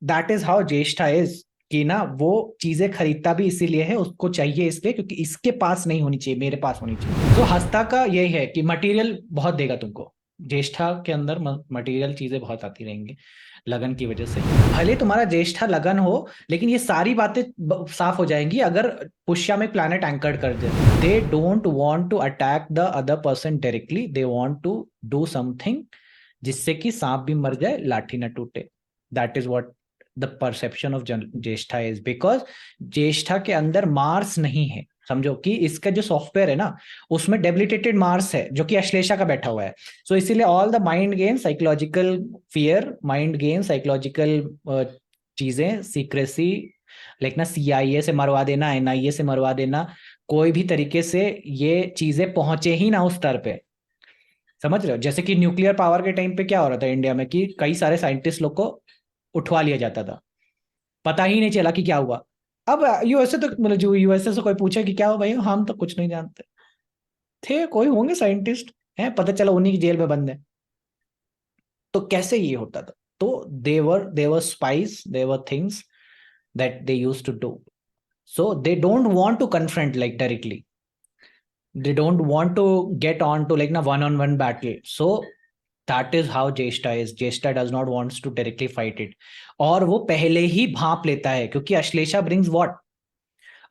That is how Jyeshtha is, कि ना वो चीजें खरीदता भी इसीलिए है, उसको चाहिए इसलिए क्योंकि इसके पास नहीं होनी चाहिए, मेरे पास होनी चाहिए। तो हस्ता का यही है कि मटेरियल बहुत देगा तुमको, ज्येष्ठा के अंदर मटेरियल चीजें बहुत आती रहेंगी लगन की वजह से। भले तुम्हारा ज्येष्ठा लगन हो, लेकिन ये सारी बातें साफ हो जाएंगी अगर पुष्या में प्लैनेट एंकर्ड कर दे। They don't want to attack the other person directly, they want to do something जिससे कि सांप भी मर जाए लाठी न टूटे। That is what the perception of Jyeshtha is, because Jyeshtha के अंदर मार्स नहीं है। समझो कि इसका जो सॉफ्टवेयर है ना, उसमें डेबिलिटेटेड मार्स है जो कि अश्लेषा का बैठा हुआ है। सो इसीलिए all the mind game, psychological fear, mind game, psychological चीजें, सीक्रेसी, लाइक ना सीआईए से मरवा देना, एनआईए से मरवा देना, कोई भी तरीके से ये चीजें पहुंचे ही ना उस स्तर पे। समझ रहे हो? जैसे कि न्यूक्लियर पावर के टाइम पे क्या हो रहा था इंडिया में, कि कई सारे साइंटिस्ट लोग को उठवा लिया जाता था, पता ही नहीं चला कि क्या हुआ। अब यूएसए तो, मतलब जो यूएसए से कोई पूछे कि क्या हुआ भाई, हम तो कुछ नहीं जानते थे, कोई होंगे साइंटिस्ट हैं, पता चला उन्हीं की जेल में बंद है। तो कैसे ये होता था? तो they were spies, they were things that they used to do, so they don't want to confront like directly, they don't want to get on to like na one on one battle. So that is how Jyeshtha is. Jyeshtha does not wants to directly fight it, और वो पहले ही भाप लेता है, क्योंकि Ashlesha brings what,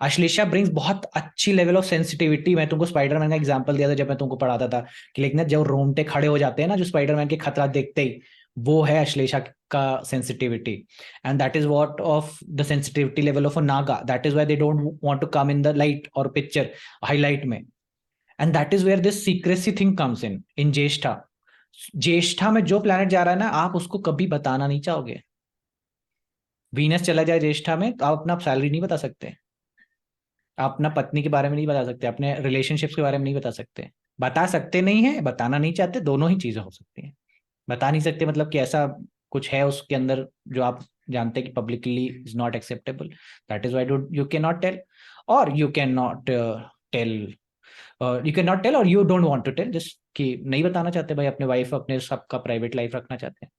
Ashlesha brings बहुत अच्छी level of sensitivity. मैं तुमको स्पाइडरमैन का एग्जांपल दिया था जब मैं तुमको पढ़ाता था, कि लेकिन जब रोंगटे खड़े हो जाते हैं ना जो स्पाइडरमैन के खतरा देखते ही, वो है अश्लेषा का sensitivity. And that is what of the sensitivity level of a Naga, that is why they don't want to come in the light और पिक्चर हाईलाइट में। And that is where this secrecy thing comes in Jyeshtha. Jyeshtha में जो planet जा रहा है ना, आप उसको कभी बताना नहीं चाहोगे। वीनस चला जाए ज्येष्ठा में तो आप अपना सैलरी नहीं बता सकते, आप अपना पत्नी के बारे में नहीं बता सकते, अपने रिलेशनशिप्स के बारे में नहीं बता सकते। बता सकते नहीं है, बताना नहीं चाहते, दोनों ही चीजें हो सकती हैं। बता नहीं सकते मतलब कि ऐसा कुछ है उसके अंदर जो आप जानते हैं कि publicly is not acceptable, that is why do you can not tell, और you can not tell, you can not tell और you don't want to tell, just कि नहीं बताना चाहते भाई, अपने वाइफ अपने सबका प्राइवेट लाइफ रखना चाहते हैं।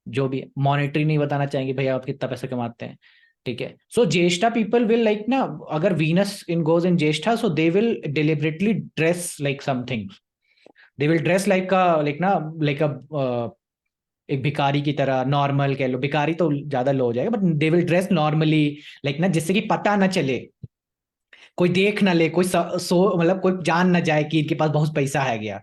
जो भी मॉनेटरी नहीं बताना चाहेंगे भैया आप कितना पैसा कमाते हैं। ठीक है, सो ज्येष्ठा पीपल विल लाइक ना, अगर Venus in goes in Jyeshtha, so they will deliberately dress like something, they will dress like like ना, लाइक एक भिखारी की तरह, नॉर्मल कह लो, भिखारी तो ज्यादा लो हो जाएगा, but they will dress normally, like ना जिससे कि पता ना चले, कोई देख ना ले, कोई मतलब कोई जान ना जाए कि इनके पास बहुत पैसा है गया।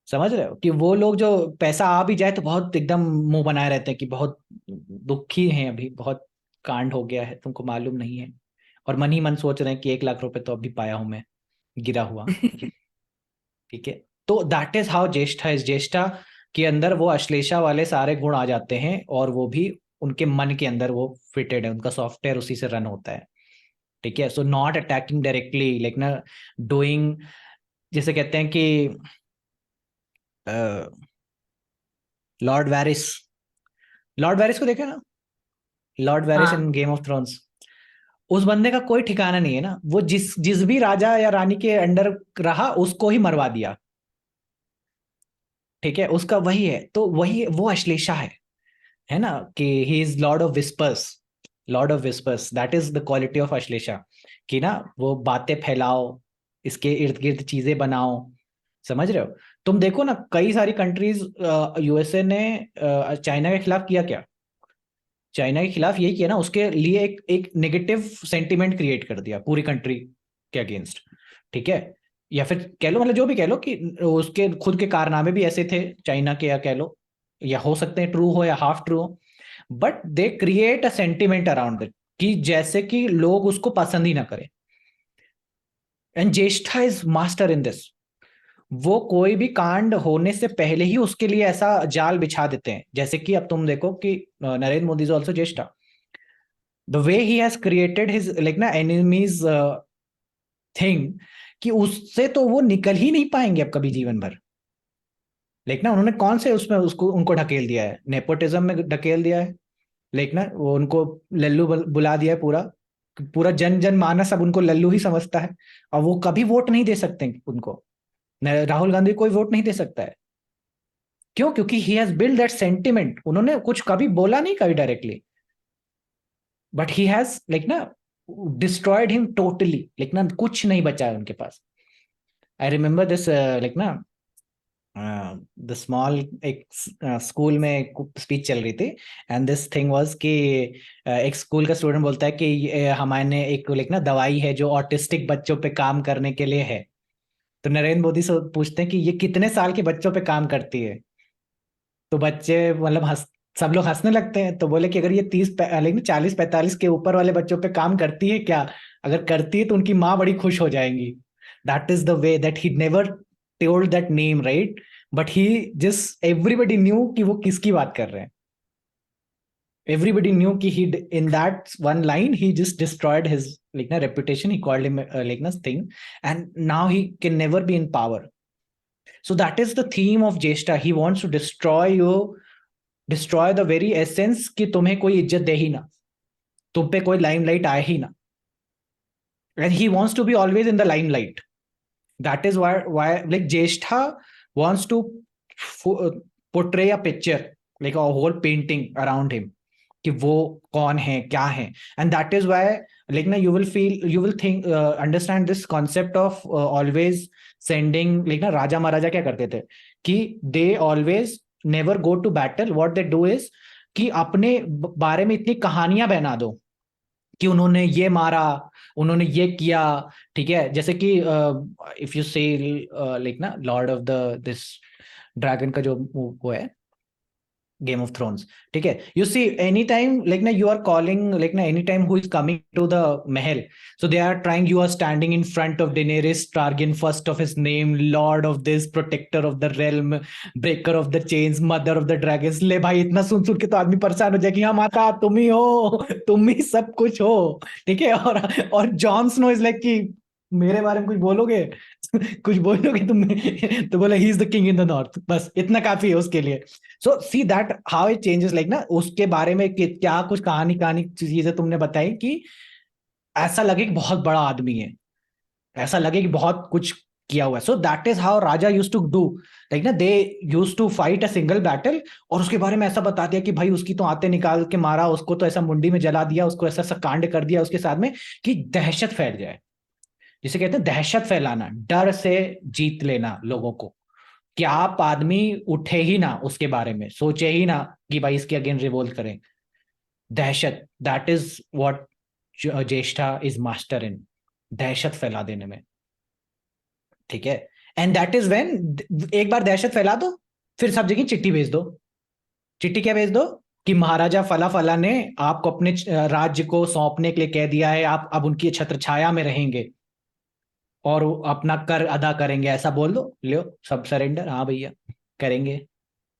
समझ रहे हो कि वो लोग जो पैसा आ भी जाए तो बहुत एकदम मुंह बनाए रहते हैं कि बहुत दुखी हैं, अभी बहुत कांड हो गया है, तुमको मालूम नहीं है, और मन ही मन सोच रहे हैं कि 1 लाख रुपए तो अभी पाया हूं मैं गिरा हुआ। ठीक है, तो that is how Jyeshtha is. Jyeshtha के अंदर वो अश्लेषा वाले सारे गुण आ जाते हैं, और वो भी उनके मन के अंदर वो फिटेड है, उनका सॉफ्टवेयर उसी से रन होता है। ठीक है, so not attacking directly, like ना डूइंग, जैसे कहते हैं कि लॉर्ड वैरिस, लॉर्ड वैरिस को देखे ना, लॉर्ड वैरिस इन हाँ। गेम ऑफ थ्रोन्स, उस बंदे का कोई ठिकाना नहीं है ना, वो जिस जिस भी राजा या रानी के अंडर रहा उसको ही मरवा दिया। ठीक है, उसका वही है, तो वही वो अश्लेषा है ना, कि he is Lord of whispers, Lord of whispers, that is the quality of Ashlesha, कि ना वो बातें फैलाओ, इसके इर्द गिर्द चीजें बनाओ। समझ रहे हो? तुम देखो ना, कई सारी कंट्रीज, यूएसए ने चाइना के खिलाफ किया क्या? चाइना के खिलाफ यही किया ना, उसके लिए एक एक नेगेटिव सेंटिमेंट क्रिएट कर दिया पूरी कंट्री के अगेंस्ट। ठीक है, या फिर कह लो, मतलब जो भी कह लो कि उसके खुद के कारनामे भी ऐसे थे चाइना के, या कह लो, या हो सकते हैं ट्रू हो या हाफ ट्रू हो, but they create a sentiment around it, कि जैसे कि लोग उसको पसंद ही ना करें। And Jyeshtha is master in this, वो कोई भी कांड होने से पहले ही उसके लिए ऐसा जाल बिछा देते हैं। जैसे कि अब तुम देखो कि Narendra Modi is also Jyeshtha, the way he has created his like ना एनिमीज थिंग, कि उससे तो वो निकल ही नहीं पाएंगे अब कभी जीवन भर। लेकिन ना उन्होंने कौन से उसमें उसको उनको ढकेल दिया है, नेपोटिज्म में ढकेल दिया है। लेकिन ना वो उनको लल्लू बुला दिया है, पूरा पूरा जन जन मानस अब उनको लल्लू ही समझता है, और वो कभी वोट नहीं दे सकते उनको। राहुल गांधी कोई वोट नहीं दे सकता है। क्यों? क्योंकि he has build that sentiment. उन्होंने कुछ कभी बोला नहीं कभी directly, but he has like ना डिस्ट्रॉयड हिम टोटली, लाइक ना कुछ नहीं बचा है उनके पास। आई रिमेम्बर दिस लाइक ना द स्मॉल, एक स्कूल में एक स्पीच चल रही थी, एंड दिस थिंग वाज कि एक स्कूल का स्टूडेंट बोलता है कि हमारे एक लाइक ना दवाई है जो ऑटिस्टिक बच्चों पे काम करने के लिए है। तो नरेंद्र मोदी से पूछते हैं कि ये कितने साल के बच्चों पे काम करती है? तो बच्चे मतलब हंस सब लोग हंसने लगते हैं। तो बोले कि अगर ये 40-45 के ऊपर वाले बच्चों पे काम करती है क्या? अगर करती है तो उनकी माँ बड़ी खुश हो जाएंगी। That is the way that he never told that name, right? But he just everybody knew कि वो किसकी बात कर रहे हैं। Everybody knew कि he in that one line he just destroyed his like na reputation. He called him like na thing, and now he can never be in power. So that is the theme of Jeshta. He wants to destroy you, destroy the very essence कि तुम्हें कोई इज्जत दे ही ना, तुम पे कोई limelight आए ही ना, and he wants to be always in the limelight. That is why like Jeshtha wants to portray a picture, like a whole painting around him कि वो कौन है क्या है। And that is why like ना you will think understand this concept of always sending, like ना राजा महाराजा क्या करते थे कि they always never go to battle. What they do is कि अपने बारे में इतनी कहानियां बना दो कि उन्होंने ये मारा, उन्होंने ये किया। ठीक है, जैसे कि इफ यू से लाइक ना lord of the this dragon का जो वो है गेम ऑफ थ्रोन्स, ठीक है, you see any time like ना यू आर कॉलिंग लाइक ना any time who is coming to the mahal, so they are trying, you are standing in front of Daenerys Targaryen, first of his name, lord of this, protector of the realm, breaker of the chains, mother of the dragons. ले भाई, इतना सुन सुन के तो आदमी परेशान हो जाए कि हाँ माता तुम ही हो, तुम ही सब कुछ हो। ठीक है, और जॉन स्नो इज लाइक कि मेरे बारे में कुछ बोलोगे कुछ बोलोगे तुम तो बोला he is the king in the north, बस इतना काफी है उसके लिए। So see that how it changes, like ना उसके बारे में क्या कुछ कहानी कहानी चीजें तुमने बताई कि ऐसा लगे कि बहुत बड़ा आदमी है, ऐसा लगे कि बहुत कुछ किया हुआ है। So that is how raja used to do, like ना they used to fight a single battle, और उसके बारे में ऐसा बता दिया कि भाई उसकी तो आते निकाल के मारा, उसको तो ऐसा मुंडी में जला दिया, उसको ऐसा ऐसा कांड कर दिया उसके साथ में कि दहशत फैल जाए। जिसे कहते हैं दहशत फैलाना, डर से जीत लेना लोगों को, कि आप आदमी उठे ही ना, उसके बारे में सोचे ही ना कि भाई इसके अगेंस्ट रिवोल्ट करें। दहशत, that is what Jyeshtha is master इन, दहशत फैला देने में। ठीक है, एंड दैट इज व्हेन एक बार दहशत फैला दो, फिर सब जगह चिट्ठी भेज दो। चिट्ठी क्या भेज दो कि महाराजा फला फला ने आपको अपने राज्य को सौंपने के लिए कह दिया है, आप अब उनकी छत्र छाया में रहेंगे और अपना कर अदा करेंगे, ऐसा बोल दो, लो सब सरेंडर, हाँ भैया करेंगे।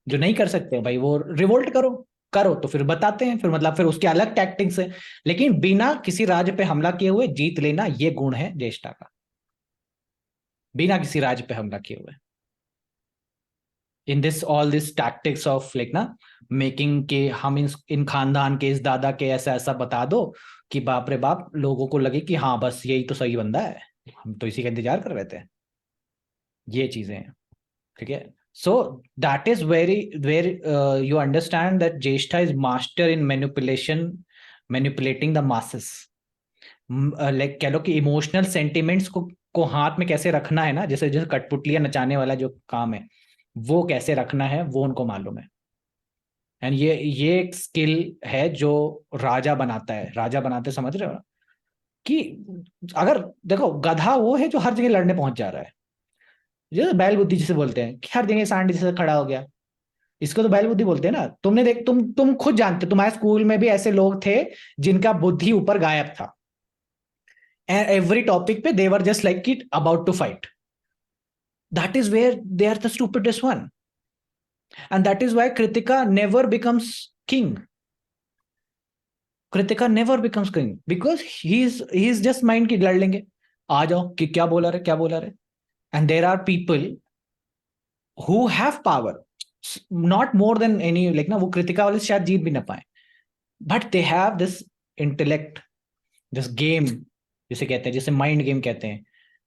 जो नहीं कर सकते भाई वो रिवोल्ट करो, करो तो फिर बताते हैं, फिर मतलब फिर उसके अलग टैक्टिक्स है। लेकिन बिना किसी राज्य पे हमला किए हुए जीत लेना, ये गुण है ज्येष्ठा का, बिना किसी राज्य पे हमला किए हुए। In this all this tactics of like ना मेकिंग के हम इन खानदान के इस दादा के ऐसा ऐसा बता दो कि बाप रे बाप, लोगों को लगे कि हाँ बस यही तो सही बंदा है, हम तो इसी का इंतजार कर रहे थे। ये चीजें हैं। ठीक है, so that is very where you understand that Jyeshtha is master in manipulation, manipulating the masses. Like कह लो कि इमोशनल सेंटिमेंट्स को हाथ में कैसे रखना है ना, जैसे जैसे कठपुतलियां नचाने वाला जो काम है, वो कैसे रखना है वो उनको मालूम है। एंड ये एक स्किल है जो राजा बनाता है, राजा बनाते समझ रहे हो ना? कि अगर देखो गधा वो है जो हर जगह लड़ने पहुंच जा रहा है, जो बैल बुद्धि जिसे बोलते हैं कि हर जगह सांड जैसे खड़ा हो गया, इसको तो बैल बुद्धि बोलते हैं ना। तुमने देख तुम खुद जानते, तुम्हारे स्कूल में भी ऐसे लोग थे जिनका बुद्धि ऊपर गायब था, एंड एवरी टॉपिक पे they were just like it about to fight. That is where they are the stupidest one, and that is why Krittika never becomes king. Krittika never becomes king because he is just mind की लड़ लेंगे, आ जाओ कि क्या बोला रहे क्या बोला रहे। And there are people who have power, not more than any, like ना वो कृतिका वाले शायद जीत भी ना पाए, but they have this intellect, this game जिसे कहते हैं, जिसे माइंड गेम कहते हैं,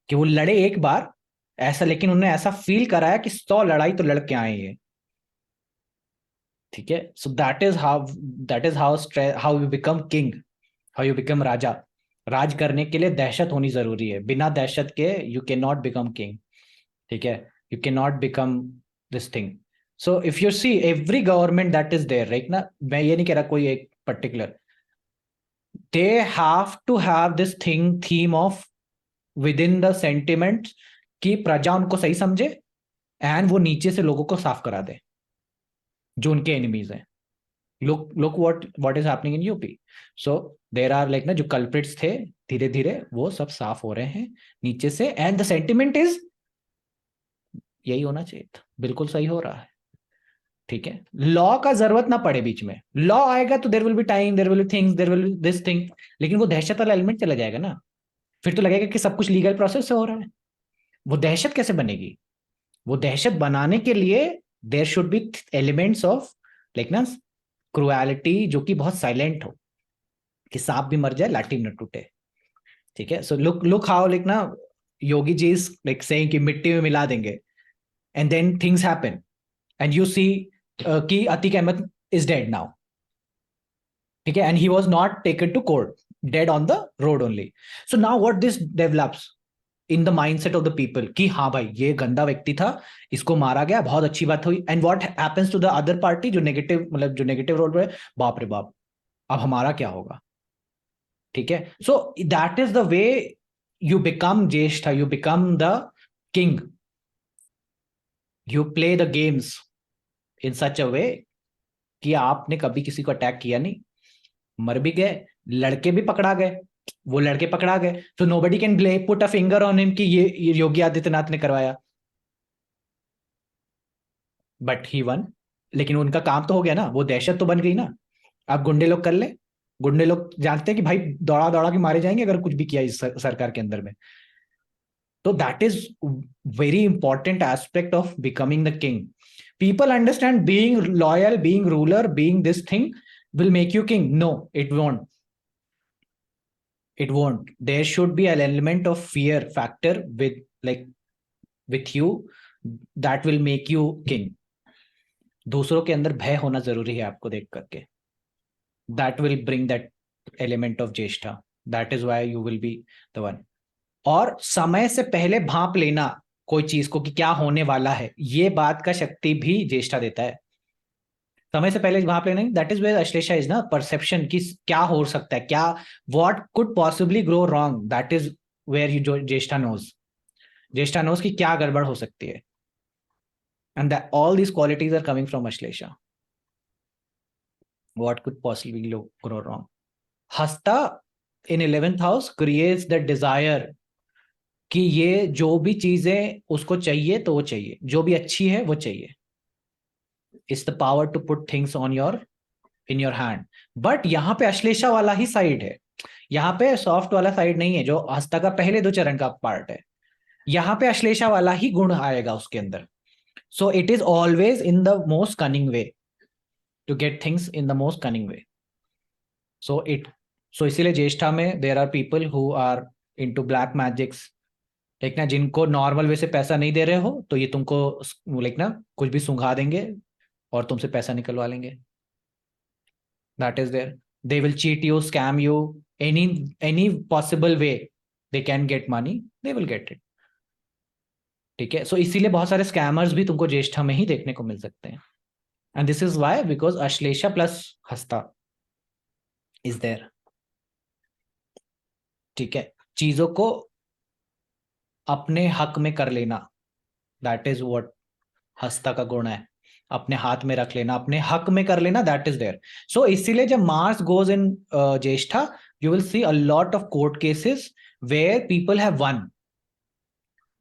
कि वो लड़े एक बार ऐसा, लेकिन उन्हें ऐसा फील कराया कि 100 लड़ाई तो लड़के आए ये। ठीक है, so that is how you become king, how you become raja. राज करने के लिए दहशत होनी जरूरी है, बिना दहशत के you can not become king. ठीक है, you can not become this thing. So if you see every government that is there right ना, मैं ये नहीं कह रहा कोई एक particular, they have to have this thing theme of within the sentiment, कि प्रजा उनको सही समझे एंड वो नीचे से लोगों को साफ करा दे जो उनके एनिमीज हैं। look what is happening in UP. So there are like ना जो culprits थे, धीरे धीरे वो सब साफ हो रहे हैं नीचे से, and the sentiment is यही होना चाहिए था, बिल्कुल सही हो रहा है। ठीक है, लॉ का जरूरत ना पड़े बीच में, लॉ आएगा तो there will be time, there will be things, there will be this thing, लेकिन वो दहशत वाला एलिमेंट चला जाएगा ना, फिर तो लगेगा कि सब कुछ लीगल प्रोसेस से हो रहा है। वो दहशत कैसे बनेगी? वो दहशत बनाने के लिए there should be elements of like ना क्रुएलिटी, जो कि बहुत साइलेंट हो, कि सांप भी मर जाए लाठी न टूटे। ठीक है, सो लुक हाउ लाइक ना Yogi ji is like saying कि मिट्टी में मिला देंगे, and then things happen and you see कि Atiq Ahmed is dead now. ठीक है, and he was not taken to court, dead on the road only. So now what this develops in the mindset of the people कि हाँ भाई ये गंदा व्यक्ति था, इसको मारा गया, बहुत अच्छी बात हुई। And what happens to the other party जो नेगेटिव, मतलब जो नेगेटिव रोल पे, बाप रे बाप अब हमारा क्या होगा? ठीक है, so that is the way you become Jyeshtha, you become the king, you play the games in such a way कि आपने कभी किसी को अटैक किया नहीं, मर भी गए, लड़के भी पकड़ा गए, वो लड़के पकड़ा गए, तो nobody can blame put a finger on him कि ये योगी आदित्यनाथ ने करवाया, बट ही वन। लेकिन उनका काम तो हो गया ना, वो दहशत तो बन गई ना। अब गुंडे लोग कर ले, गुंडे लोग जानते हैं कि भाई दौड़ा दौड़ा के मारे जाएंगे अगर कुछ भी किया इस सरकार के अंदर में। तो that is very important aspect of becoming the king. People understand being loyal, being ruler, being this thing will make you king. No, it won't. It won't. There should be an element of fear factor with like with you that will make you king. दूसरों के अंदर भय होना जरूरी है आपको देख करके, that will bring that element of Jyeshtha, that is why you will be the one. और समय से पहले भांप लेना कोई चीज को कि क्या होने वाला है, ये बात का शक्ति भी ज्येष्ठा देता है। समय से पहले भाप लेना, that is where Ashlesha is ना, परसेप्शन की क्या हो सकता है, क्या what could possibly grow wrong, that is where you जो ज्येष्ठा नोज, ज्येष्ठा नोज की क्या गड़बड़ हो सकती है, and that all these qualities are coming from Ashlesha, what could possibly grow wrong. Hasta in 11th house creates the desire कि ये जो भी चीजें उसको चाहिए तो वो चाहिए, जो भी अच्छी है वो चाहिए। It's the power to put things on your in your hand. But यहाँ पे अश्लेषा वाला ही साइड है, यहाँ पे सॉफ्ट वाला साइड नहीं है जो हस्ता का पहले 2 चरण का पार्ट है। यहाँ पे अश्लेषा वाला ही गुण आएगा उसके अंदर। So it is always in the most cunning way to get things in the most cunning way. So इसीलिए ज्येष्ठा में there are people who are into black magics, like ना जिनको नॉर्मल वे से पैसा नहीं दे रहे हो तो ये तुमको लाइक ना कुछ भी सुंघा देंगे और तुमसे पैसा निकलवा लेंगे। That is there. They will cheat you, scam you, any possible way they can get money, they will get it. ठीक है, सो इसीलिए बहुत सारे स्कैमर्स भी तुमको ज्येष्ठा में ही देखने को मिल सकते हैं। And this is why because Ashlesha plus हस्ता इज देयर। ठीक है, चीजों को अपने हक में कर लेना, दैट इज व्हाट हस्ता का गुण है, अपने हाथ में रख लेना, अपने हक में कर लेना, दैट इज देयर। सो इसीलिए जब Mars goes in Jyeshtha, you will see a lot of court cases where people have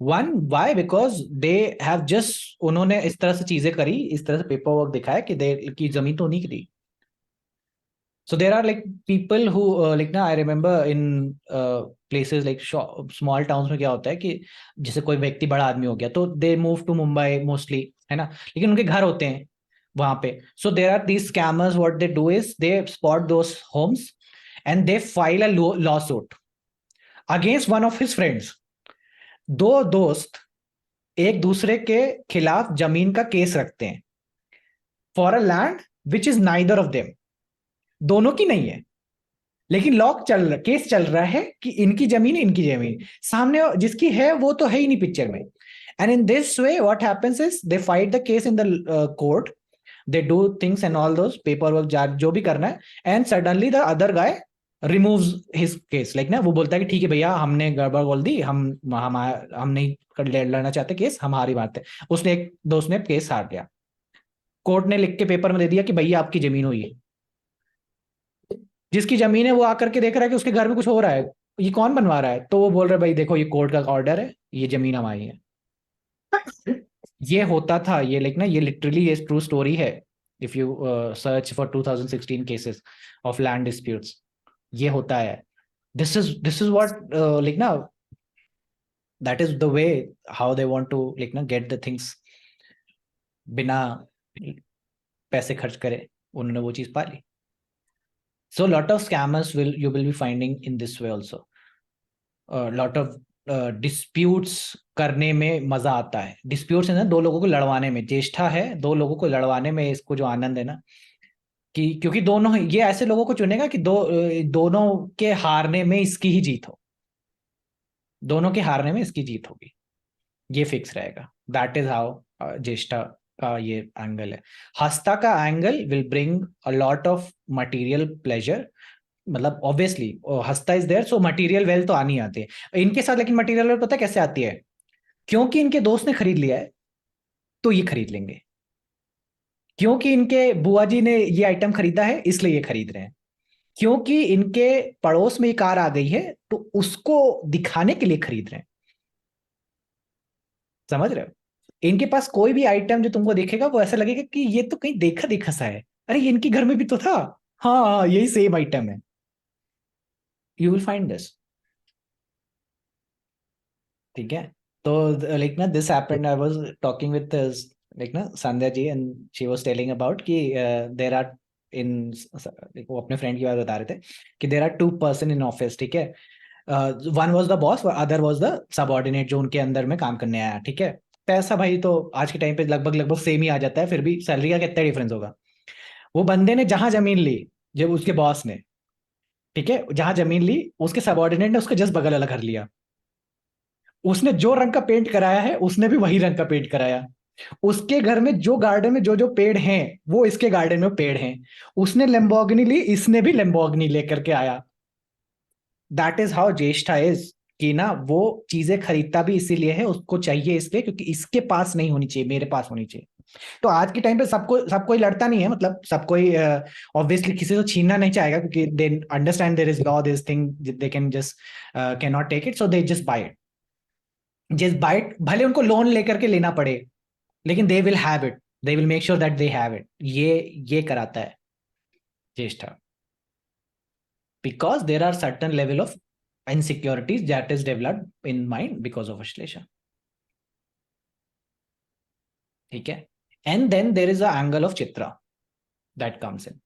one why because they have just, उन्होंने इस तरह से चीजें करी, इस तरह से पेपर वर्क दिखाया कि दे की जमीन तो नहीं की थी। So there are like people who like ना I remember in places like small towns में क्या होता है कि जैसे कोई व्यक्ति बड़ा आदमी हो गया तो they move to Mumbai mostly, है ना, लेकिन उनके घर होते हैं वहां पे। So there are these scammers, what they do is they spot those homes and they file a lawsuit against one of his friends. 2 दोस्त एक दूसरे के खिलाफ जमीन का केस रखते हैं for a land which is neither of them, दोनों की नहीं है, लेकिन केस चल रहा है कि इनकी जमीन इनकी जमीन, सामने जिसकी है वो तो है ही नहीं पिक्चर में। And in this way what happens is they fight the case in the court, they do things and all those paper work जो भी करना है, and suddenly the other guy removes his case, like ना वो बोलता है कि ठीक है भैया हमने गड़बड़ बोल दी, हम नहीं लड़ना चाहते केस, हम हारी बात है। उसने एक दोस्त ने केस हार दिया, कोर्ट ने लिख के पेपर में दे दिया कि भैया आपकी जमीन हुई है। जिसकी जमीन है वो आकर के देख रहा है कि उसके घर में कुछ हो रहा है, ये कौन बनवा रहा है, तो वो बोल रहा है भाई देखो ये कोर्ट का ऑर्डर है, ये जमीन हमारी है। ये होता था, ये लाइक ना ये लिटरली ये ट्रू स्टोरी है। If you search for 2016 cases of land disputes, ये होता है। दिस इज व्हाट लाइक ना that is the way how they want to like ना गेट द थिंग्स, बिना पैसे खर्च करे उन्होंने वो चीज पा ली। So lot of scammers you will be finding in this way also. Lot of disputes करने में मजा आता है। डिस्प्यूट्स है ना, दो लोगों को लड़वाने में, ज्येष्ठा है दो लोगों को लड़वाने में, इसको जो आनंद है ना कि क्योंकि दोनों ये ऐसे लोगों को चुनेगा कि दोनों के हारने में इसकी ही जीत हो, दोनों के हारने में इसकी जीत होगी, ये फिक्स रहेगा। दैट इज हाउ ज्येष्ठा का ये एंगल है। हस्ता का angle will bring a lot of material pleasure, मतलब obviously Hasta is there, so material wealth तो आनी आती है इनके साथ। लेकिन मटेरियल वेल्थ पता है कैसे आती है? क्योंकि इनके दोस्त ने खरीद लिया है तो ये खरीद लेंगे, क्योंकि इनके बुआ जी ने ये आइटम खरीदा है इसलिए ये खरीद रहे हैं, क्योंकि इनके पड़ोस में ये कार आ गई है तो उसको दिखाने के लिए खरीद रहे हैं। समझ रहे हो? इनके पास कोई भी आइटम जो तुमको देखेगा वो ऐसा लगेगा कि ये तो कहीं देखा देखा सा है, अरे ये इनके घर में भी तो था, हाँ हाँ यही सेम आइटम है। यू विल फाइंड दिस, ठीक है? तो लाइक ना this happened, I was talking with like ना Sandhya ji, and she was telling about कि देयर आर इन, वो अपने फ्रेंड की बात बता रहे थे कि there are two person in office, ठीक है? One was the boss, other was the subordinate जो उनके अंदर में काम करने आया, ठीक है? पैसा भाई तो आज के टाइम पे लगभग लगभग सेम ही आ जाता है, फिर भी सैलरी का कितना डिफरेंस होगा। वो बंदे ने जहां जमीन ली, जब उसके बॉस ने, ठीक है, जहां जमीन ली उसके सबऑर्डिनेट ने उसके जस्ट बगल वाला घर लिया, उसने जो रंग का पेंट कराया है उसने भी वही रंग का पेंट कराया, उसके घर में जो गार्डन में जो जो पेड़ हैं वो इसके गार्डन में पेड़ हैं, उसने लेम्बोर्गिनी ली इसने भी लेम्बोर्गिनी लेकर के आया। That is how Jyeshtha is, कि ना वो चीजें खरीदता भी इसीलिए है, उसको चाहिए इसलिए क्योंकि इसके पास नहीं होनी चाहिए, मेरे पास होनी चाहिए। तो आज के टाइम पे सब कोई लड़ता नहीं है, मतलब सब कोई ऑब्वियसली किसी को छीनना नहीं चाहेगा क्योंकि they understand there is law, this thing they can just can not take it, so they just buy it. जिस बाइट भले उनको लोन लेकर के लेना पड़े, लेकिन they will have it, they will make sure that they have it, ये कराता है Jyeshtha, because there are certain level of insecurities that is developed in mind because of Ashlesha, ठीक है? And then there is a angle of Chitra that comes in,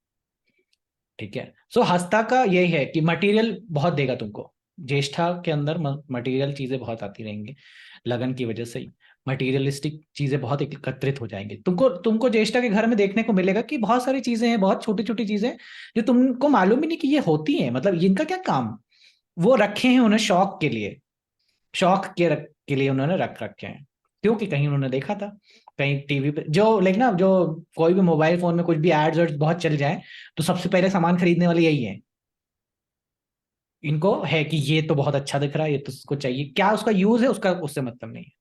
ठीक है? सो हस्ता का यही है कि मटेरियल बहुत देगा तुमको, ज्येष्ठा के अंदर मटेरियल चीजें बहुत आती रहेंगी, लगन की वजह से ही मटेरियलिस्टिक चीजें बहुत एकत्रित हो जाएंगी। तुमको तुमको ज्येष्ठा के घर में देखने को मिलेगा कि बहुत सारी चीजें हैं, बहुत छोटी छोटी चीजें जो तुमको मालूम ही नहीं कि ये होती हैं, मतलब इनका क्या काम, वो रखे हैं उन्हें शौक के लिए, के लिए उन्होंने रख रखे हैं, क्योंकि कहीं उन्होंने देखा था, कहीं टीवी पे जो लाइक ना जो कोई भी मोबाइल फोन में कुछ भी एड्स बहुत चल जाए तो सबसे पहले सामान खरीदने वाले यही है। इनको है कि ये तो बहुत अच्छा दिख रहा है, ये तो उसको चाहिए, क्या उसका यूज है उसका उससे मतलब नहीं है।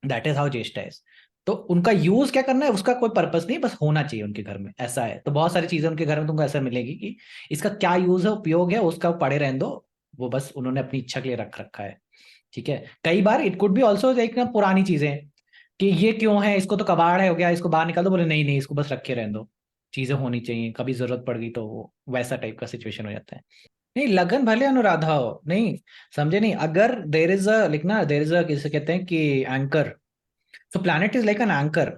That is how Jyeshtha is. तो उनका यूज क्या करना है उसका कोई पर्पस नहीं, बस होना चाहिए उनके घर में, ऐसा है। तो बहुत सारी चीजें उनके घर में तुमको ऐसा मिलेगी कि इसका क्या यूज है, उपयोग है, उसका पड़े रहने दो, वो बस उन्होंने अपनी इच्छा के लिए रख रखा है, ठीक है? कई बार इट कुड बी ऑल्सो एक ना पुरानी चीजें कि ये क्यों है, इसको तो कबाड़ है हो गया, इसको बाहर निकाल दो, बोले नहीं नहीं इसको बस रखे रहने दो, चीजें होनी चाहिए, कभी जरूरत पड़ गई तो वो वैसा टाइप का सिचुएशन हो जाता है। नहीं लगन भले अनुराधा हो, नहीं समझे नहीं, अगर देर इज अ लिखना, देर इज अ किसे कहते हैं कि anchor, so planet is like an anchor.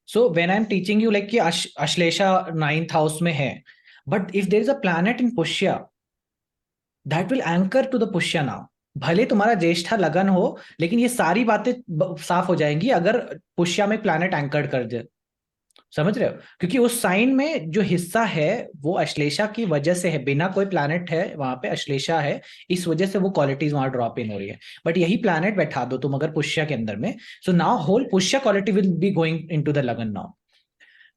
So when I am teaching you like कि अश्लेषा 9th हाउस में है, but if there is a planet in Pushya that will anchor to the Pushya now. भले तुम्हारा ज्येष्ठा लगन हो लेकिन ये सारी बातें साफ हो जाएंगी अगर पुष्या में प्लैनेट एंकर्ड कर दे। समझ रहे हो, क्योंकि उस साइन में जो हिस्सा है वो अश्लेषा की वजह से है, बिना कोई प्लैनेट है वहां पे अश्लेषा है, इस वजह से वो क्वालिटीज वहां ड्रॉप इन हो रही है। बट यही प्लैनेट बैठा दो तुम अगर पुष्य के अंदर में, so now whole Pushya quality will be going into the lagan now.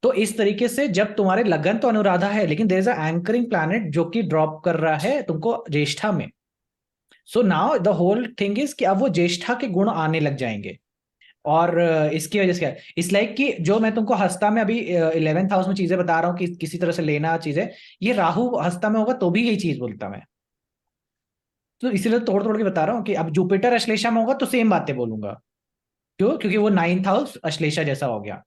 तो इस तरीके से जब तुम्हारे लगन तो अनुराधा है, लेकिन there is a anchoring planet जो कि ड्रॉप कर रहा है तुमको ज्येष्ठा में। So now the whole thing is कि अब वो ज्येष्ठा के गुण आने लग जाएंगे। और इसकी वजह से क्या, इस लाइक कि जो मैं तुमको हस्ता में अभी 11th हाउस में चीजें बता रहा हूँ कि किसी तरह से लेना चीजें, ये राहु हस्ता में होगा तो भी यही चीज बोलता मैं। तो इसीलिए तोड़ तोड़ के बता रहा हूँ कि अब जुपिटर अश्लेषा में होगा तो सेम बातें बोलूंगा। क्यों? क्योंकि वो 9th हाउस अश्लेषा जैसा हो गया।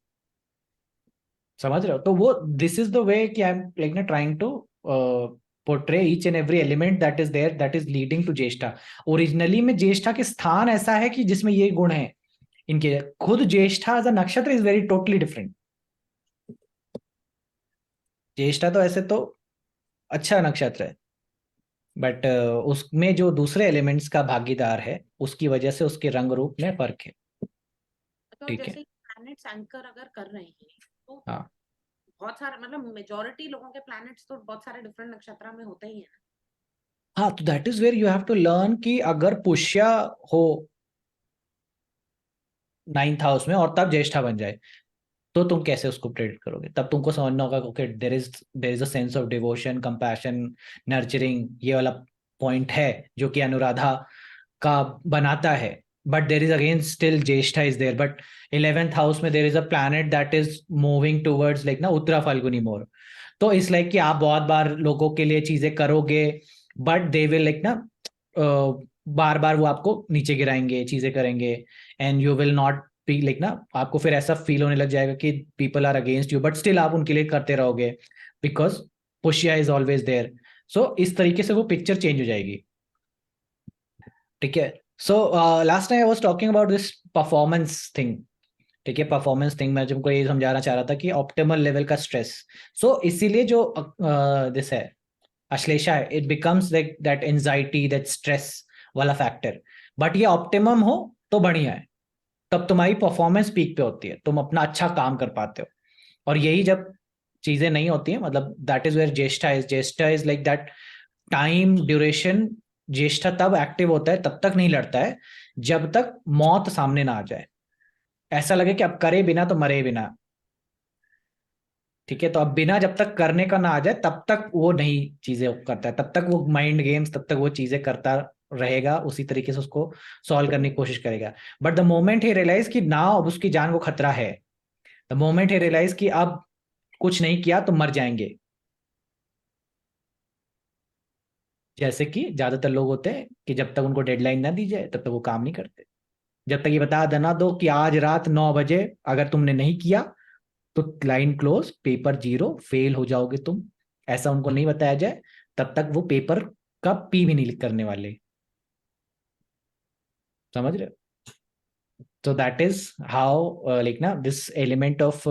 समझ रहे हो? तो वो दिस इज द वे कि आई एम लाइक ना trying to portray each and every element that is there that is leading to Jyeshtha. Originally में ज्येष्ठा के स्थान ऐसा है कि जिसमें ये गुण है इनके। खुद ज्येष्ठा एज अ नक्षत्र इज वेरी टोटली डिफरेंट। ज्येष्ठा तो ऐसे तो अच्छा नक्षत्र है, बट उसमें जो दूसरे एलिमेंट्स का भागीदार है उसकी वजह से उसके रंग रूप में फर्क है। तो ठीक है। जैसे प्लैनेट्स एंकर अगर कर रहे हैं तो हाँ बहुत सारे मतलब मेजोरिटी लोगों के प्लैनेट्स तो बहुत सारे डिफरेंट नक्षत्र में होते ही हैं हाँ, तो that is where you have to learn कि अगर पुष्य हो 9th हाउस में और तब ज्येष्ठा बन जाए तो तुम कैसे उसको प्रेडिक्ट करोगे? तब तुमको समझना होगा okay there is a sense of devotion, compassion, nurturing, ये वाला पॉइंट है जो कि अनुराधा का बनाता है। But there is again still Jyeshtha is there, but 11th house में there is a planet that is moving towards like ना उत्तरा फाल्गुनी मोर। तो इस लाइक कि आप बहुत बार लोगों के लिए चीजें करोगे, बट दे विल लाइक ना बार बार वो आपको नीचे गिराएंगे, चीजें करेंगे, and you will not be like ना, आपको फिर ऐसा फील होने लग जाएगा कि people are against you, but still आप उनके लिए करते रहोगे because Pushya is always there. So इस तरीके से वो पिक्चर चेंज हो जाएगी। ठीक है। So last time I was talking about this performance thing. ठीक है, परफॉर्मेंस थिंग मैं तुमको ये समझाना चाह रहा था कि ऑप्टिमल लेवल का स्ट्रेस। सो इसीलिए जो दिस है अश्लेषा है, it becomes like that anxiety, that stress वाला फैक्टर। बट ये ऑप्टिमम हो तो बढ़िया है, तब तुम्हारी परफॉर्मेंस पीक पे होती है, तुम अपना अच्छा काम कर पाते हो। और यही जब चीजें नहीं होती हैं, मतलब that is where Jyeshtha is like that time duration. Jyeshtha तब एक्टिव होता है, तब तक नहीं लड़ता है जब तक मौत सामने ना आ जाए, ऐसा लगे कि अब करे बिना तो मरे बिना। ठीक है, तो अब बिना जब तक करने का ना आ जाए तब तक वो नहीं चीजें करता है, तब तक वो माइंड गेम्स, तब तक वो चीजें करता रहेगा, उसी तरीके से उसको सॉल्व करने की कोशिश करेगा। But the moment he realise कि ना अब उसकी जान को खतरा है, द मोमेंट ही रियलाइज कि अब कुछ नहीं किया तो मर जाएंगे। जैसे कि ज्यादातर लोग होते हैं कि जब तक उनको डेडलाइन ना दी जाए तब तक वो काम नहीं करते। जब तक ये बता देना दो कि आज रात 9 बजे अगर तुमने नहीं किया तो line close, paper zero, fail हो जाओगे तुम, ऐसा उनको नहीं बताया जाए, तब तक वो पेपर का पी भी नहीं करने वाले। समझ रहे हो? तो दैट इज हाउ लाइक ना this element of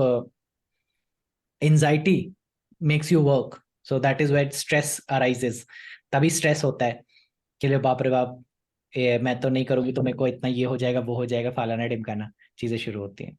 anxiety makes you work. So that is where stress arises. तभी स्ट्रेस होता है कि ले बाप रे बाप, मैं तो नहीं करूंगी तो मेरे को इतना ये हो जाएगा वो हो जाएगा, फलाना ढिमकाना, चीजें शुरू होती हैं।